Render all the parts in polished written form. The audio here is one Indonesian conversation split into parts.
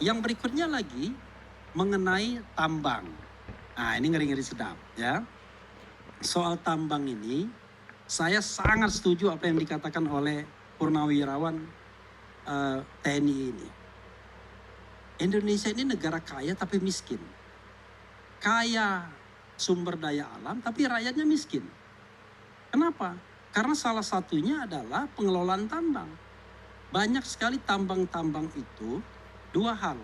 Yang berikutnya lagi mengenai tambang. Nah, ini ngeri-ngeri sedap ya. Soal tambang ini, saya sangat setuju apa yang dikatakan oleh Purnawirawan TNI ini. Indonesia ini negara kaya tapi miskin. Kaya sumber daya alam tapi rakyatnya miskin. Kenapa? Karena salah satunya adalah pengelolaan tambang. Banyak sekali tambang-tambang itu dua hal.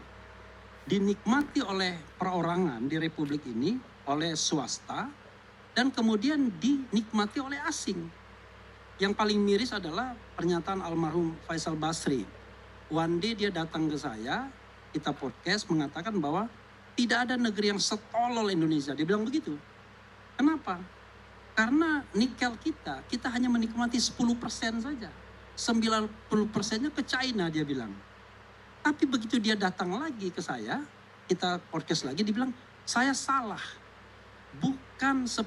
Dinikmati oleh perorangan di Republik ini, oleh swasta, dan kemudian dinikmati oleh asing. Yang paling miris adalah pernyataan almarhum Faisal Basri. One day dia datang ke saya, kita podcast mengatakan bahwa tidak ada negeri yang setolol Indonesia. Dia bilang begitu. Kenapa? Karena nikel kita hanya menikmati 10% saja. 90%-nya ke China dia bilang. Tapi begitu dia datang lagi ke saya, kita podcast lagi, dia bilang, saya salah. Bukan 10%,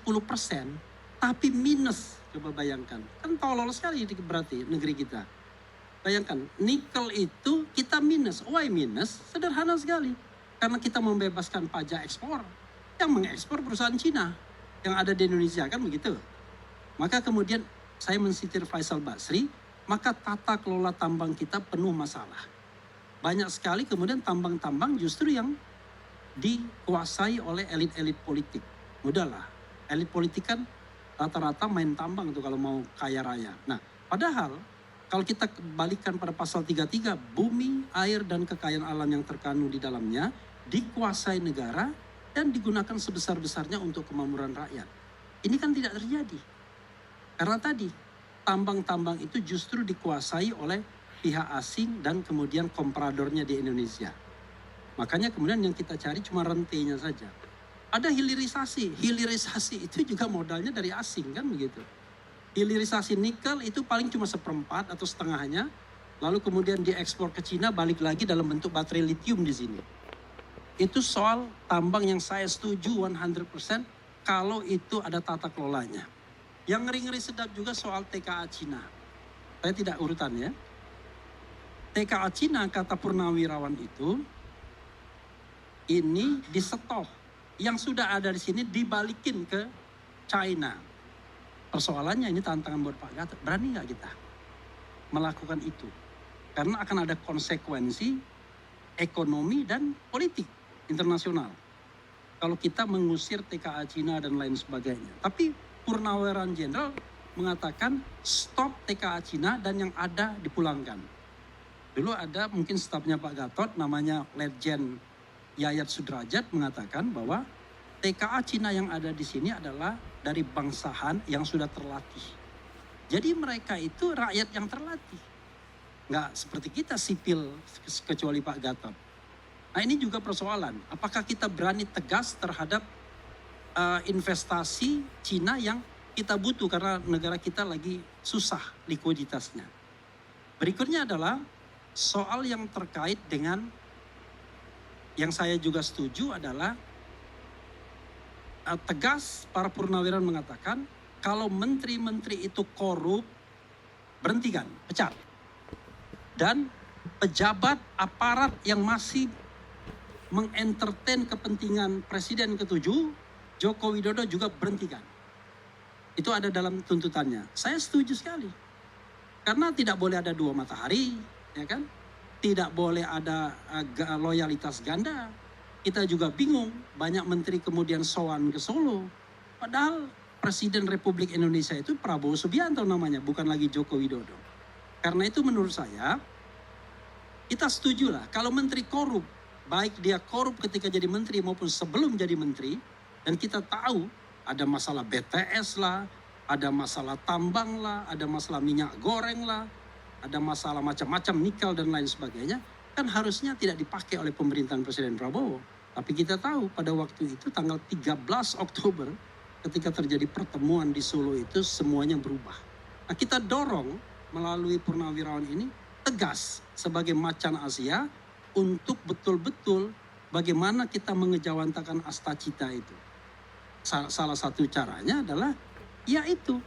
tapi minus. Coba bayangkan. Kan tolol sekali berarti negeri kita. Bayangkan, nikel itu kita minus. Why minus? Sederhana sekali. Karena kita membebaskan pajak ekspor. Yang mengekspor perusahaan Cina yang ada di Indonesia, kan begitu. Maka kemudian saya mensitir Faisal Basri, maka tata kelola tambang kita penuh masalah. Banyak sekali kemudian tambang-tambang justru yang dikuasai oleh elit-elit politik. Mudahlah, elit politik kan rata-rata main tambang tuh kalau mau kaya raya. Nah, padahal kalau kita kembalikan pada pasal 33, bumi, air, dan kekayaan alam yang terkandung di dalamnya dikuasai negara dan digunakan sebesar-besarnya untuk kemakmuran rakyat. Ini kan tidak terjadi. Karena tadi, tambang-tambang itu justru dikuasai oleh pihak asing dan kemudian kompradornya di Indonesia. Makanya kemudian yang kita cari cuma rentenya saja. Ada hilirisasi. Hilirisasi itu juga modalnya dari asing, kan begitu. Hilirisasi nikel itu paling cuma 1/4 atau setengahnya. Lalu kemudian diekspor ke Cina, balik lagi dalam bentuk baterai lithium di sini. Itu soal tambang yang saya setuju 100% kalau itu ada tata kelolanya. Yang ngeri-ngeri sedap juga soal TKA Cina. Saya tidak urutan ya. TKA Cina kata Purnawirawan itu, ini di stop. Yang sudah ada di sini dibalikin ke China. Persoalannya ini tantangan buat Pak Gatot. Berani nggak kita melakukan itu? Karena akan ada konsekuensi ekonomi dan politik internasional. Kalau kita mengusir TKA Cina dan lain sebagainya. Tapi Purnawirawan Jenderal mengatakan stop TKA Cina dan yang ada dipulangkan. Dulu ada mungkin stafnya Pak Gatot namanya Letjen Yayat Sudrajat mengatakan bahwa TKA Cina yang ada di sini adalah dari bangsa Han yang sudah terlatih. Jadi mereka itu rakyat yang terlatih. Nggak seperti kita sipil kecuali Pak Gatot. Nah ini juga persoalan. Apakah kita berani tegas terhadap investasi Cina yang kita butuh karena negara kita lagi susah likuiditasnya. Berikutnya adalah soal yang terkait dengan yang saya juga setuju adalah tegas para purnawirawan mengatakan kalau menteri-menteri itu korup, berhentikan, pecat. Dan pejabat aparat yang masih mengentertain kepentingan Presiden ke-7, Joko Widodo juga berhentikan. Itu ada dalam tuntutannya. Saya setuju sekali. Karena tidak boleh ada dua matahari, ya kan? Tidak boleh ada loyalitas ganda. Kita juga bingung, banyak menteri kemudian sowan ke Solo. Padahal Presiden Republik Indonesia itu Prabowo Subianto namanya, bukan lagi Joko Widodo. Karena itu menurut saya, kita setuju lah kalau menteri korup, baik dia korup ketika jadi menteri maupun sebelum jadi menteri, dan kita tahu ada masalah BTS lah, ada masalah tambang lah, ada masalah minyak goreng lah, ada masalah macam-macam nikel dan lain sebagainya, kan harusnya tidak dipakai oleh pemerintahan Presiden Prabowo. Tapi kita tahu pada waktu itu tanggal 13 Oktober ketika terjadi pertemuan di Solo itu semuanya berubah. Nah kita dorong melalui Purnawirawan ini tegas sebagai macan Asia untuk betul-betul bagaimana kita mengejawantakan Astacita itu. Salah satu caranya adalah yaitu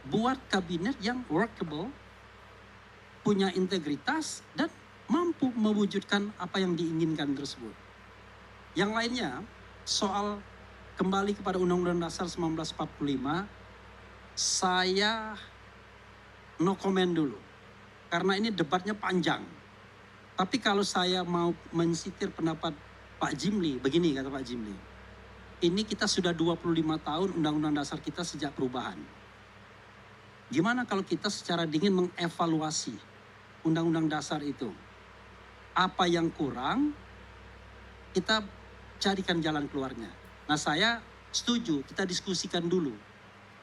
buat kabinet yang workable, punya integritas dan mampu mewujudkan apa yang diinginkan tersebut. Yang lainnya, soal kembali kepada Undang-Undang Dasar 1945, saya no comment dulu. Karena ini debatnya panjang. Tapi kalau saya mau mensitir pendapat Pak Jimli, begini kata Pak Jimli. Ini kita sudah 25 tahun Undang-Undang Dasar kita sejak perubahan. Gimana kalau kita secara dingin mengevaluasi Undang-Undang Dasar itu? Apa yang kurang, kita carikan jalan keluarnya. Nah, saya setuju, kita diskusikan dulu.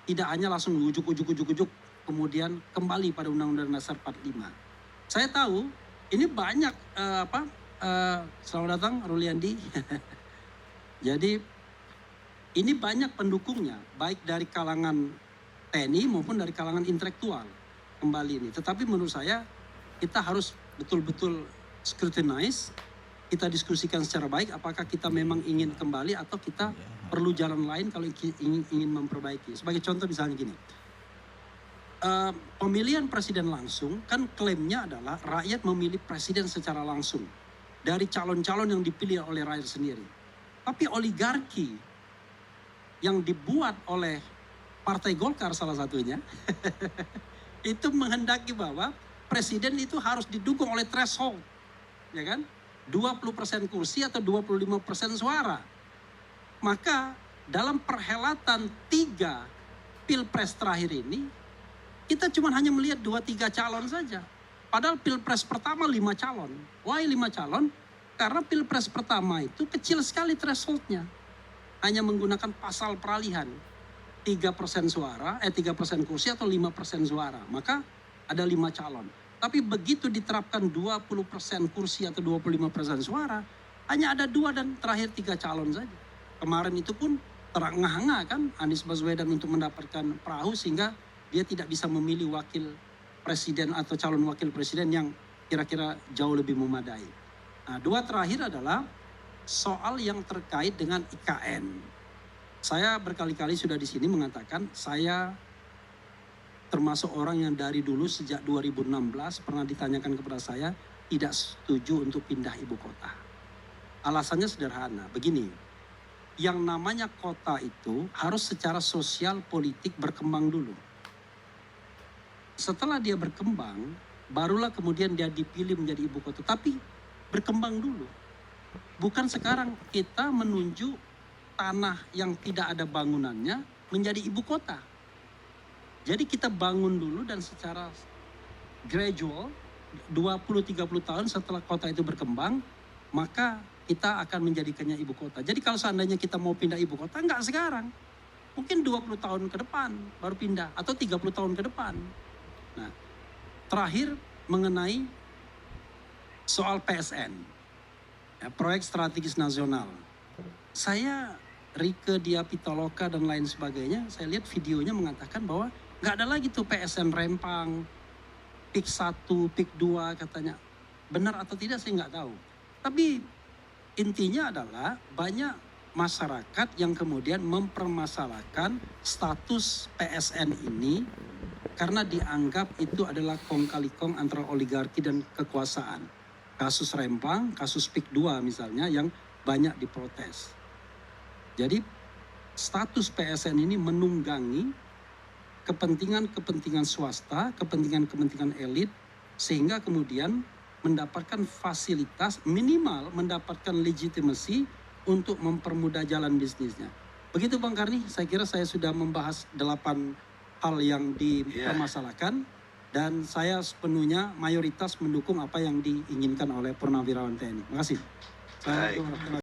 Tidak hanya langsung ujuk-ujuk, kemudian kembali pada Undang-Undang Dasar 45. Saya tahu, ini banyak, selamat datang Ruliandi. Jadi, ini banyak pendukungnya, baik dari kalangan TNI maupun dari kalangan intelektual kembali ini. Tetapi menurut saya kita harus betul-betul scrutinize, kita diskusikan secara baik apakah kita memang ingin kembali atau kita perlu jalan lain kalau ingin memperbaiki. Sebagai contoh misalnya gini, pemilihan presiden langsung kan klaimnya adalah rakyat memilih presiden secara langsung dari calon-calon yang dipilih oleh rakyat sendiri. Tapi oligarki yang dibuat oleh Partai Golkar salah satunya, itu menghendaki bahwa presiden itu harus didukung oleh threshold, ya kan? 20% kursi atau 25% suara. Maka dalam perhelatan 3 pilpres terakhir ini, kita cuma hanya melihat 2-3 calon saja. Padahal pilpres pertama 5 calon. Why 5 calon? Karena pilpres pertama itu kecil sekali thresholdnya. Hanya menggunakan pasal peralihan. 3% suara, 3% kursi atau 5% suara. Maka ada 5 calon. Tapi begitu diterapkan 20% kursi atau 25% suara, hanya ada 2 dan terakhir 3 calon saja. Kemarin itu pun terengah-engah kan Anies Baswedan untuk mendapatkan perahu sehingga dia tidak bisa memilih wakil presiden atau calon wakil presiden yang kira-kira jauh lebih memadai. Nah, 2 terakhir adalah soal yang terkait dengan IKN. Saya berkali-kali sudah di sini mengatakan saya termasuk orang yang dari dulu sejak 2016 pernah ditanyakan kepada saya tidak setuju untuk pindah ibu kota. Alasannya sederhana, begini, yang namanya kota itu harus secara sosial politik berkembang dulu. Setelah dia berkembang, barulah kemudian dia dipilih menjadi ibu kota, tapi berkembang dulu. Bukan sekarang kita menunjuk tanah yang tidak ada bangunannya menjadi ibu kota. Jadi kita bangun dulu dan secara gradual 20-30 tahun setelah kota itu berkembang, maka kita akan menjadikannya ibu kota. Jadi kalau seandainya kita mau pindah ibu kota, enggak sekarang. Mungkin 20 tahun ke depan baru pindah atau 30 tahun ke depan. Nah, terakhir mengenai soal PSN, ya, proyek strategis nasional. Saya, Rieke Diah Pitaloka dan lain sebagainya, saya lihat videonya mengatakan bahwa nggak ada lagi tuh PSN Rempang, PIK 1, PIK 2 katanya. Benar atau tidak saya nggak tahu. Tapi intinya adalah banyak masyarakat yang kemudian mempermasalahkan status PSN ini karena dianggap itu adalah kong kali kong antara oligarki dan kekuasaan. Kasus Rempang, kasus PIK 2 misalnya yang banyak diprotes. Jadi status PSN ini menunggangi kepentingan-kepentingan swasta, kepentingan-kepentingan elit, sehingga kemudian mendapatkan fasilitas, minimal mendapatkan legitimasi untuk mempermudah jalan bisnisnya. Begitu Bang Karni, saya kira saya sudah membahas 8 hal yang dipermasalahkan, dan saya sepenuhnya mayoritas mendukung apa yang diinginkan oleh Purnawirawan TNI. Terima kasih.